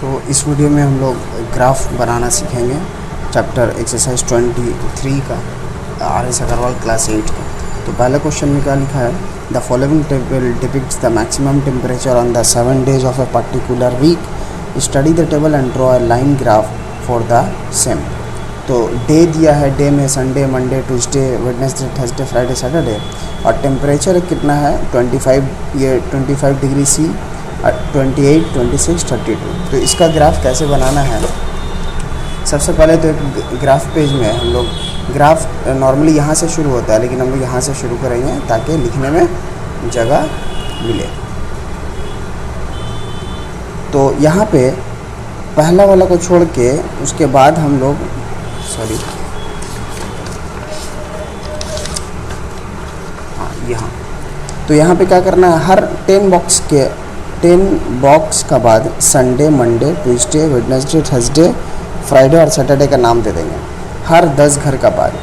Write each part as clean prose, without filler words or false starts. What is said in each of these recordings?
तो इस वीडियो में हम लोग ग्राफ बनाना सीखेंगे, चैप्टर एक्सरसाइज 23 का, RS अग्रवाल क्लास 8 का। तो पहले क्वेश्चन में क्या लिखा है, the following table depicts the maximum temperature on the 7 days of a particular week, study the table and draw a line graph for the same. तो डे दिया है, डे में Sunday, Monday, Tuesday, Wednesday, Thursday, Friday, Saturday, और temperature कितना है 25, ये 25 degree C, 28, 26, 32। तो इसका ग्राफ कैसे बनाना है, सबसे पहले तो एक ग्राफ पेज में हम लोग, ग्राफ नॉर्मली यहाँ से शुरू होता है लेकिन हम लोग यहाँ से शुरू करेंगे ताकि लिखने में जगह मिले। तो यहाँ पे पहला वाला को छोड़ के उसके बाद हम लोग यहाँ, तो यहाँ पे क्या करना है, हर 10 बॉक्स का बाद Sunday, Monday, Tuesday, Wednesday, Thursday, Friday और सैटरडे का नाम दे देंगे हर 10 घर का बाद।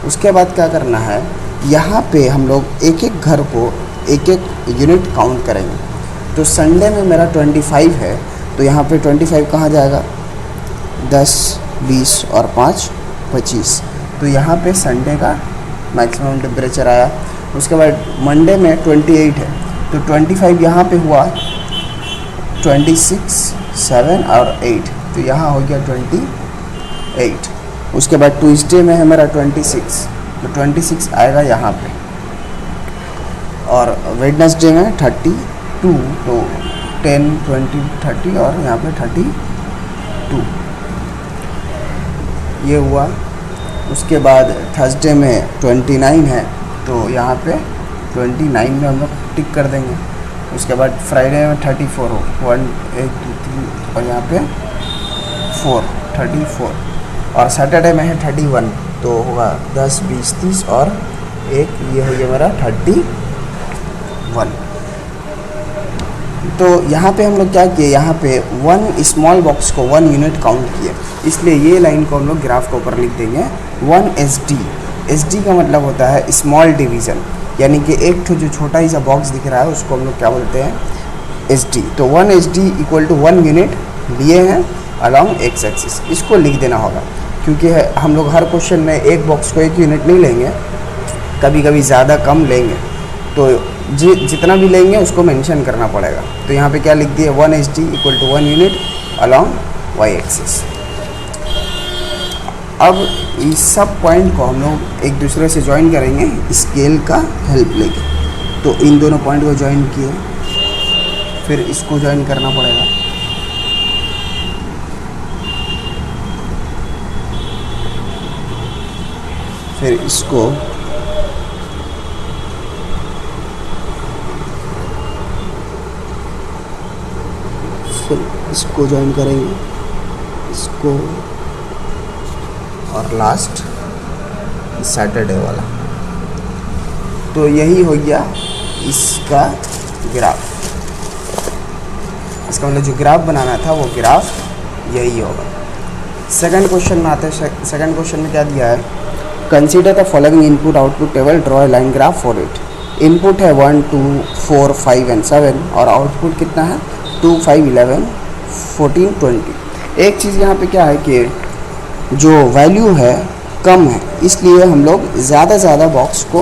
उसके बाद क्या करना है, यहाँ पे हम लोग एक एक घर को एक एक यूनिट काउंट करेंगे। तो संडे में मेरा 25 है, तो यहाँ पे 25 कहाँ जाएगा, 10, 20 और 5, 25। तो यहाँ पे संडे का मैक्सिमम टेम्परेचर आया। उसके बाद मंडे में 28 है, तो 25 यहाँ पे हुआ 26, 7 और 8, तो यहाँ हो गया 28। उसके बाद ट्यूसडे में है मेरा 26, तो 26 आएगा यहाँ पे, और वेडनेसडे में 32, तो 10, 20, 30 और यहाँ पे 32 ये हुआ। उसके बाद थर्सडे में 29 है, तो यहाँ पे 29 में हम लोग टिक कर देंगे। उसके बाद फ्राइडे में 34 हो, 1, 2, 3 और यहाँ पे 4, 34, और सैटरडे में है 31, तो होगा 10, 20, 30 और एक, ये हो गया मेरा 31। तो यहाँ पे हम लोग क्या किए, यहाँ पे 1 स्मॉल बॉक्स को 1 यूनिट काउंट किए, इसलिए ये लाइन को हम लोग ग्राफ के ऊपर लिख देंगे 1 SD। SD का मतलब होता है स्मॉल डिवीज़न, यानी कि एक जो छोटा ही सा बॉक्स दिख रहा है उसको हम लोग क्या बोलते हैं, SD। तो 1 SD इक्वल टू 1 यूनिट लिए हैं अलॉन्ग एक्स एक्सिस, इसको लिख देना होगा, क्योंकि हम लोग हर क्वेश्चन में एक बॉक्स को 1 यूनिट नहीं लेंगे, कभी कभी ज़्यादा कम लेंगे, तो जितना भी लेंगे उसको मेंशन करना पड़ेगा। तो यहाँ पे क्या लिख दिए, 1 SD equal to 1 unit along Y axis. अब इस सब पॉइंट को हम लोग एक दूसरे से ज्वाइन करेंगे स्केल का हेल्प लेके। तो इन दोनों पॉइंट को ज्वाइन किए, फिर इसको ज्वाइन करना पड़ेगा, फिर इसको, फिर इसको ज्वाइन करेंगे, इसको, और लास्ट सैटरडे वाला। तो यही हो गया इसका ग्राफ। इसका मतलब जो ग्राफ बनाना था वो ग्राफ यही होगा। सेकंड क्वेश्चन में आते हैं। सेकंड क्वेश्चन में क्या दिया है, consider the following input output table, draw a line graph for it. Input है 1, 2, 4, 5 एंड 7, और आउटपुट कितना है 2, 5, 11, 14, 20। एक चीज़ यहाँ पे क्या है कि जो वैल्यू है कम है, इसलिए हम लोग ज़्यादा ज़्यादा बॉक्स को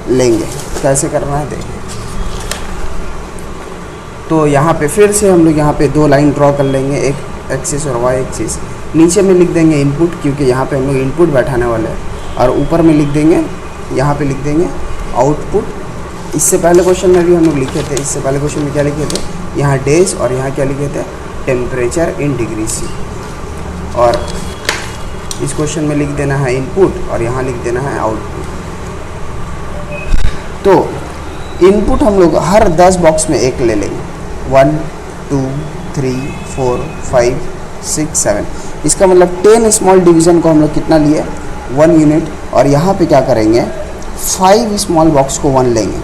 लेंगे। कैसे करना है देखिए। तो यहाँ पे फिर से हम लोग यहाँ पे 2 लाइन ड्रॉ कर लेंगे, एक एक्सिस और वाई एक्सिस। नीचे में लिख देंगे इनपुट, क्योंकि यहाँ पे हम लोग इनपुट बैठाने वाले हैं, और ऊपर में लिख देंगे, यहाँ पे लिख देंगे आउटपुट। इससे पहले क्वेश्चन में भी हम लोग लिखे थे, इससे पहले क्वेश्चन में क्या लिखे थे, यहाँ डेज और यहाँ क्या लिखे थे, टेम्परेचर इन डिग्री सी। और इस क्वेश्चन में लिख देना है इनपुट और यहाँ लिख देना है आउटपुट। तो इनपुट हम लोग हर 10 बॉक्स में एक ले लेंगे, 1, 2, 3, 4, 5, 6, 7। इसका मतलब 10 स्मॉल डिवीज़न को हम लोग कितना लिए, 1 यूनिट। और यहाँ पे क्या करेंगे, 5 स्मॉल बॉक्स को 1 लेंगे,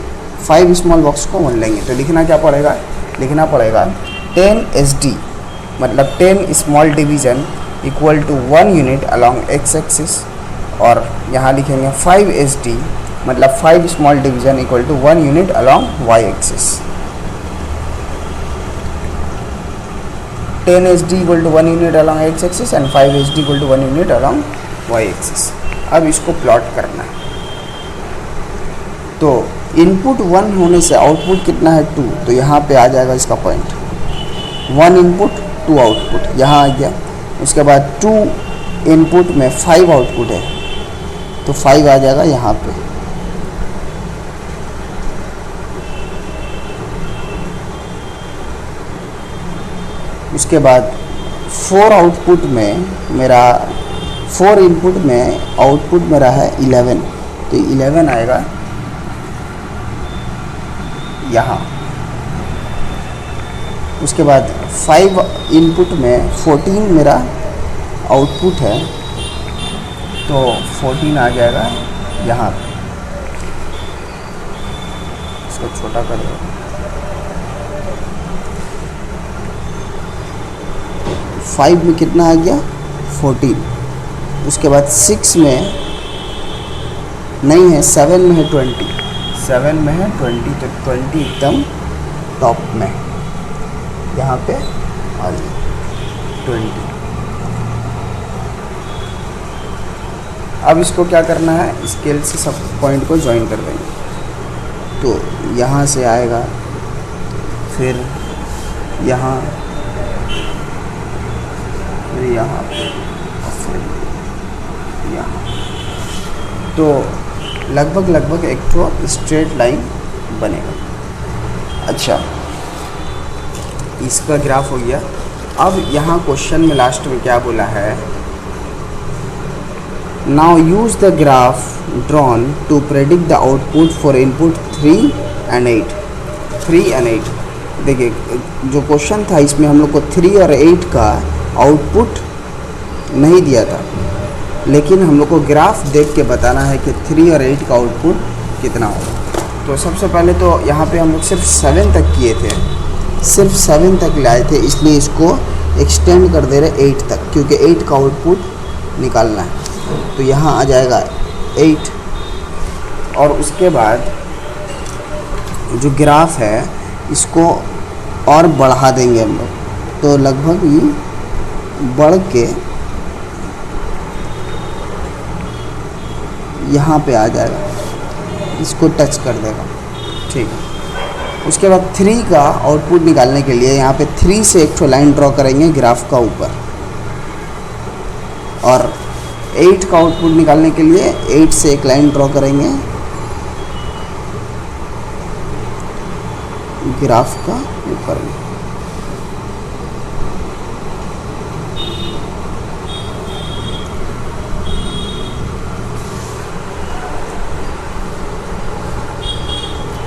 5 स्मॉल बॉक्स को 1 लेंगे। तो लिखना क्या पड़ेगा, लिखना पड़ेगा 10 SD, मतलब 10 small division equal to 1 unit along X axis, और यहाँ लिखेंगे 5 SD, मतलब 5 small division equal to 1 unit along Y axis. 10 HD equal to 1 unit along X axis and 5 HD equal to 1 unit along Y axis. अब इसको plot करना है। तो input 1 होने से आउटपुट कितना है 2, तो यहाँ पे आ जाएगा इसका पॉइंट 1 इनपुट 2 आउटपुट, यहाँ आ गया। उसके बाद 2 इनपुट में 5 आउटपुट है, तो 5 आ जाएगा यहाँ पे। उसके बाद 4 आउटपुट में मेरा 4 इनपुट में आउटपुट मेरा है 11, तो 11 आएगा यहाँ। उसके बाद 5 इनपुट में 14 मेरा आउटपुट है, तो 14 आ जाएगा यहाँ पे। इसको छोटा कर दो। 5 में कितना आ गया 14। उसके बाद 6 में नहीं है, 7 में है 20, 7 में है 20, तो 20 एकदम टॉप में यहाँ पे आ गया 20। अब इसको क्या करना है, स्केल से सब पॉइंट को ज्वाइन कर देंगे। तो यहाँ से आएगा, फिर यहाँ, फिर यहाँ पे, और फिर यहाँ। तो लगभग एक तो स्ट्रेट लाइन बनेगा। अच्छा, इसका ग्राफ हो गया। अब यहाँ क्वेश्चन में लास्ट में क्या बोला है, now use the graph drawn to predict the output for input 3 and 8। 3 and 8 देखिए, जो क्वेश्चन था इसमें हम लोग को 3 और 8 का आउटपुट नहीं दिया था, लेकिन हम लोग को ग्राफ देख के बताना है कि 3 और 8 का आउटपुट कितना होगा। तो सबसे पहले तो यहाँ पे हम लोग सिर्फ 7 तक किए थे, सिर्फ 7 तक लाए थे, इसलिए इसको एक्सटेंड कर दे रहे 8 तक, क्योंकि 8 का आउटपुट निकालना है। तो यहाँ आ जाएगा 8, और उसके बाद जो ग्राफ है इसको और बढ़ा देंगे हम लोग, तो लगभग ये बढ़ के यहाँ पे आ जाएगा, इसको टच कर देगा, ठीक है। उसके बाद 3 का आउटपुट निकालने के लिए यहाँ पे 3 से एक लाइन ड्रॉ करेंगे ग्राफ का ऊपर, और 8 का आउटपुट निकालने के लिए 8 से एक लाइन ड्रॉ करेंगे ग्राफ का ऊपर में।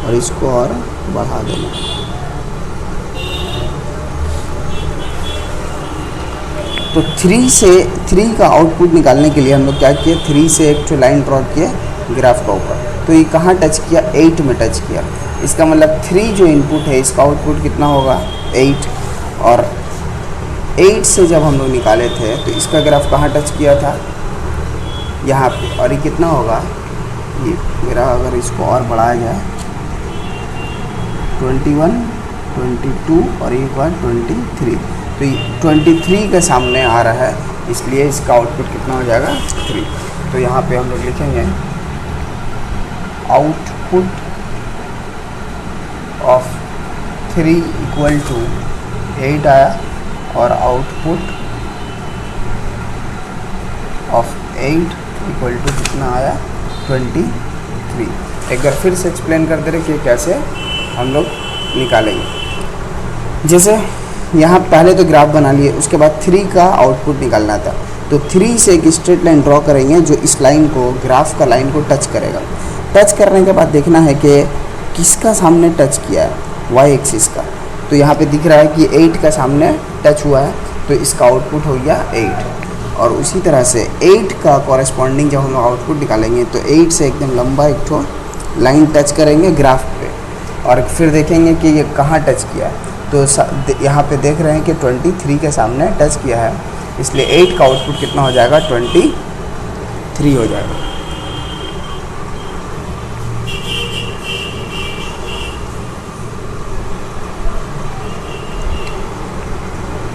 और इसको और बढ़ा देना। तो 3 का आउटपुट निकालने के लिए हम लोग क्या किए, 3 से एक लाइन ड्रॉ किए ग्राफ का ऊपर। तो ये कहाँ टच किया, 8 में टच किया। इसका मतलब 3 जो इनपुट है इसका आउटपुट कितना होगा 8, और 8 से जब हम लोग निकाले थे तो इसका ग्राफ कहाँ टच किया था, यहाँ पे। और ये कितना होगा, ये मेरा अगर इसको और बढ़ाया जाए 21, 22 और एक बार 23, तो 23 के सामने आ रहा है, इसलिए इसका आउटपुट कितना हो जाएगा 3। तो यहाँ पे हम लोग लिखेंगे आउटपुट ऑफ 3 इक्वल टू 8 आया, और आउटपुट ऑफ 8 इक्वल टू कितना आया 23। एक बार फिर से एक्सप्लेन कर दे रहे कि कैसे हम लोग निकालेंगे। जैसे यहाँ पहले तो ग्राफ बना लिए, उसके बाद 3 का आउटपुट निकालना था, तो 3 से एक स्ट्रेट लाइन ड्रॉ करेंगे जो इस लाइन को, ग्राफ का लाइन को टच करेगा। टच करने के बाद देखना है कि किसका सामने टच किया है, वाई एक्सिस का। तो यहाँ पे दिख रहा है कि 8 का सामने टच हुआ है, तो इसका आउटपुट हो गया 8। और उसी तरह से 8 का कॉरेस्पॉन्डिंग जब हम लोग आउटपुट निकालेंगे तो 8 से एकदम लंबा एक ठो लाइन टच करेंगे ग्राफ पे, और फिर देखेंगे कि ये कहाँ टच किया है। तो यहाँ पे देख रहे हैं कि 23 के सामने टच किया है, इसलिए 8 का आउटपुट कितना हो जाएगा 23 हो जाएगा।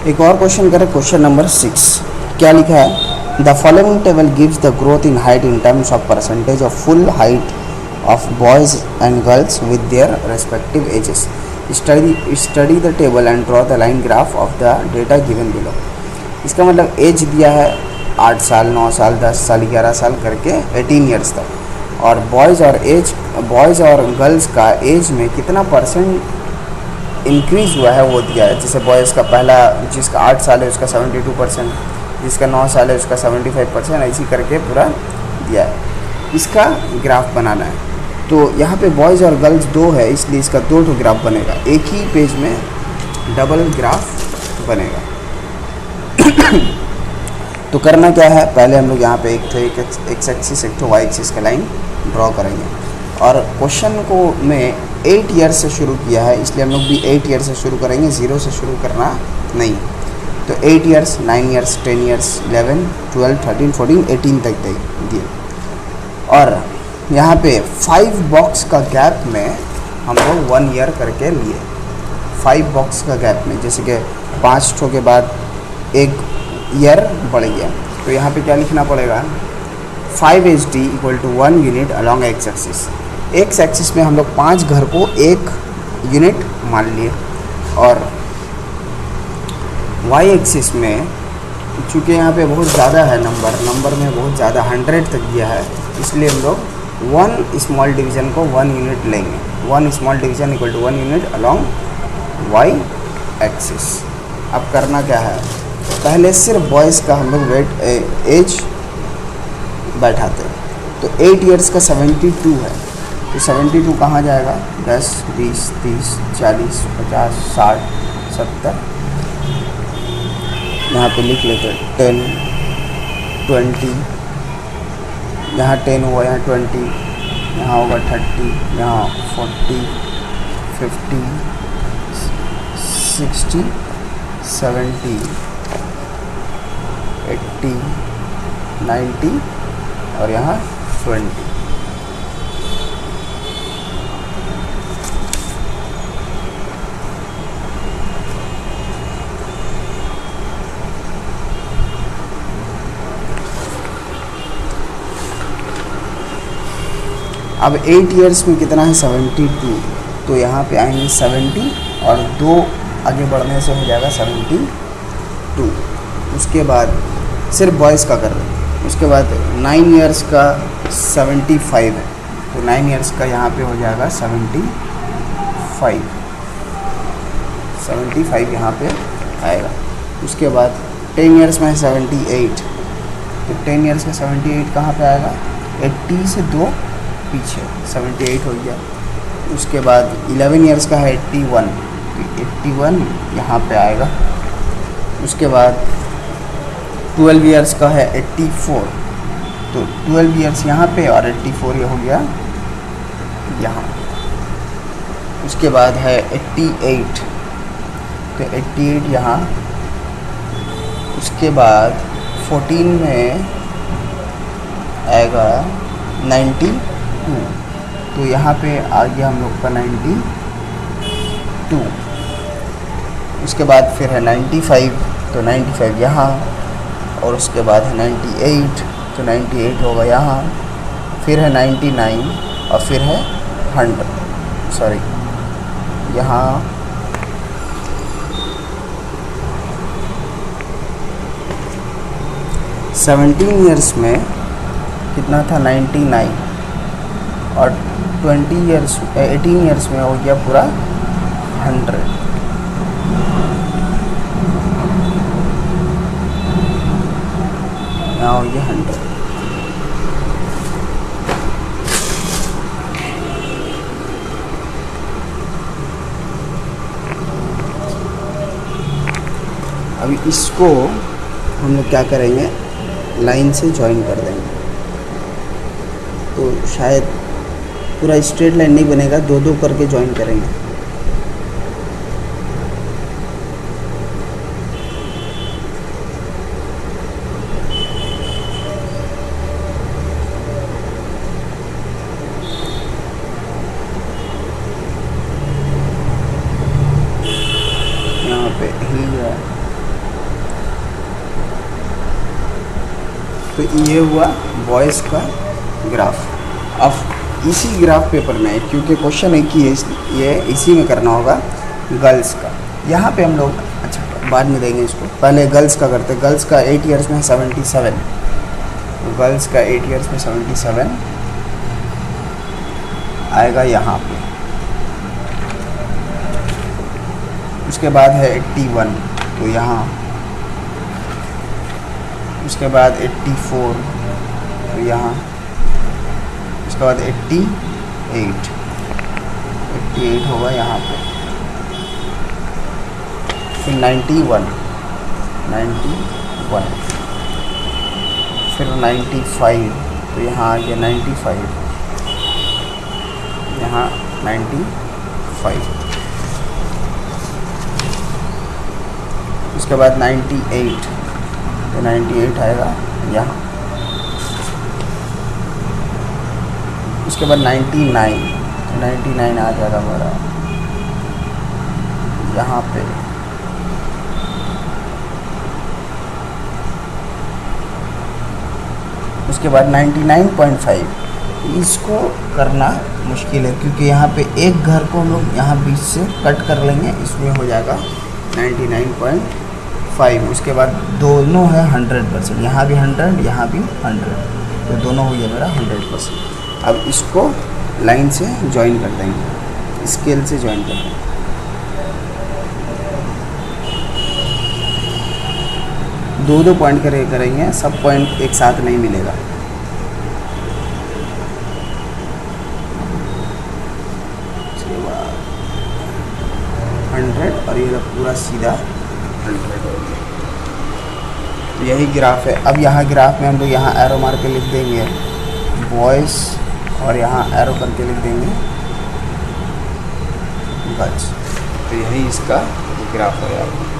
एक और क्वेश्चन करें, क्वेश्चन नंबर 6। क्या लिखा है? The following table gives the growth in height in terms of percentage of full height of boys and girls with their respective ages. Study the table and draw the line graph of the data given below. इसका मतलब as दिया है 8 साल, 9 साल, 10 साल, 11 साल करके 18 years तक, और बॉयज़ और गर्ल्स का एज में कितना परसेंट इंक्रीज़ हुआ है वो दिया है। जैसे बॉयज़ का पहला, जिसका 8 साल है उसका 72%, जिसका 9 साल है उसका 75%, ऐसी करके पूरा दिया है। इसका ग्राफ बनाना है। तो यहाँ पे बॉयज़ और गर्ल्स 2 है, इसलिए इसका 2 ग्राफ बनेगा, एक ही पेज में डबल ग्राफ बनेगा। तो करना क्या है, पहले हम लोग यहाँ पे एक एक्स एक्सिस एक वाई एक्सिस का लाइन ड्रॉ करेंगे। और क्वेश्चन को में 8 ईयर से शुरू किया है, इसलिए हम लोग भी 8 ईयर से शुरू करेंगे, 0 से शुरू करना नहीं। तो 8 ईयर्स, 9 ईयर्स, 10 ईयर्स, 11, 12, 13, 14, 18 तक दिए। और यहाँ पे 5 बॉक्स का गैप में हम लोग 1 ईयर करके लिए। 5 बॉक्स का गैप में, जैसे कि 5 ठो के बाद 1 ईयर बढ़ गया, तो यहाँ पे क्या लिखना पड़ेगा? 5 HD equal to 1 unit along X axis. X axis में हम लोग 5 घर को 1 यूनिट मान लिए, और वाई एक्सिस में चूँकि यहाँ पे बहुत ज़्यादा है नंबर में बहुत ज़्यादा 100 तक दिया है, इसलिए हम लोग 1 स्मॉल डिवीज़न को 1 यूनिट लेंगे। 1 small division equal to 1 unit along Y axis. अब करना क्या है, पहले सिर्फ बॉयज़ का हम लोग एज बैठाते हैं। तो 8 ईयर्स का 72 है, तो 72 कहाँ जाएगा? 10, 20, 30, 40, 50, 60, 70, यहाँ पे लिख लेते हैं 10, 20, यहाँ 10 हुआ, यहाँ 20, यहाँ होगा 30, यहाँ 40, 50, 60, 70, 80, 90 और यहाँ 20। अब 8 ईयर्स में कितना है? 72। तो यहाँ पे आएंगे 70 और 2 आगे बढ़ने से हो जाएगा 72। उसके बाद सिर्फ बॉयज़ का कर रहे हैं। उसके बाद 9 ईयर्स का 75 है, तो 9 ईयर्स का यहाँ पे हो जाएगा 75 यहाँ पे आएगा। उसके बाद 10 ईयर्स में 78, तो 10 ईयर्स का 78 कहाँ पे आएगा? 80 से 2 पीछे 78 हो गया। उसके बाद 11 ईयर्स का है 81, तो 81 यहाँ पे आएगा। उसके बाद 12 ईयर्स का है 84, तो 12 ईयर्स यहाँ पे और 84 ये हो गया यहाँ। उसके बाद है 88, तो 88 यहाँ। उसके बाद 14 में आएगा 92, तो यहाँ पे आ गया हम लोग का 92। उसके बाद फिर है 95, तो 95 यहाँ, और उसके बाद है 98, तो 98 होगा यहाँ। फिर है 99 और फिर है 100, यहाँ। सेवनटीन ईयर्स में कितना था? 99, और 18 ईयर्स में हो गया पूरा 100। यहाँ हो गया 100। अभी इसको हम लोग क्या करेंगे, लाइन से ज्वाइन कर देंगे, तो शायद पूरा स्ट्रेट लाइन नहीं बनेगा, 2-2 करके ज्वाइन करेंगे। यहाँ पे हिल गया। तो ये हुआ बॉयज़ का ग्राफ। अब इसी ग्राफ पेपर में, क्योंकि क्वेश्चन एक ही है, ये इसी में करना होगा गर्ल्स का। यहाँ पे हम लोग अच्छा बाद में देंगे इसको, पहले गर्ल्स का करते हैं। गर्ल्स का 8 ईयर्स में 77, गर्ल्स का 8 ईयर्स में 77 आएगा यहाँ पे। उसके बाद है 81, तो यहाँ, उसके बाद 84, तो यहाँ, उसके बाद 88 होगा यहाँ पे, फिर 91, फिर 95, तो यहाँ आ गया 95, यहाँ 95, उसके बाद 98, तो 98 आएगा यहाँ, उसके बाद 99, तो 99 आ जाएगा हमारा यहाँ पे, उसके बाद 99.5। इसको करना मुश्किल है क्योंकि यहाँ पे एक घर को हम लोग यहाँ बीच से कट कर लेंगे, इसमें हो जाएगा 99.5। उसके बाद दोनों है 100%, यहाँ भी 100, यहाँ भी 100, तो दोनों हो गया मेरा 100%। अब इसको लाइन से ज्वाइन कर देंगे, स्केल से ज्वाइन कर देंगे। दो पॉइंट करेंगे, सब पॉइंट एक साथ नहीं मिलेगा। उसके बाद 100 और ये पूरा सीधा 100 हो गया। तो यही ग्राफ है। अब यहाँ ग्राफ में हम लोग यहाँ एरो मार के लिख देंगे बॉयज़, और यहाँ एरो करके लिख देंगे गर्ल्स। तो यही इसका ग्राफ हो जाएगा।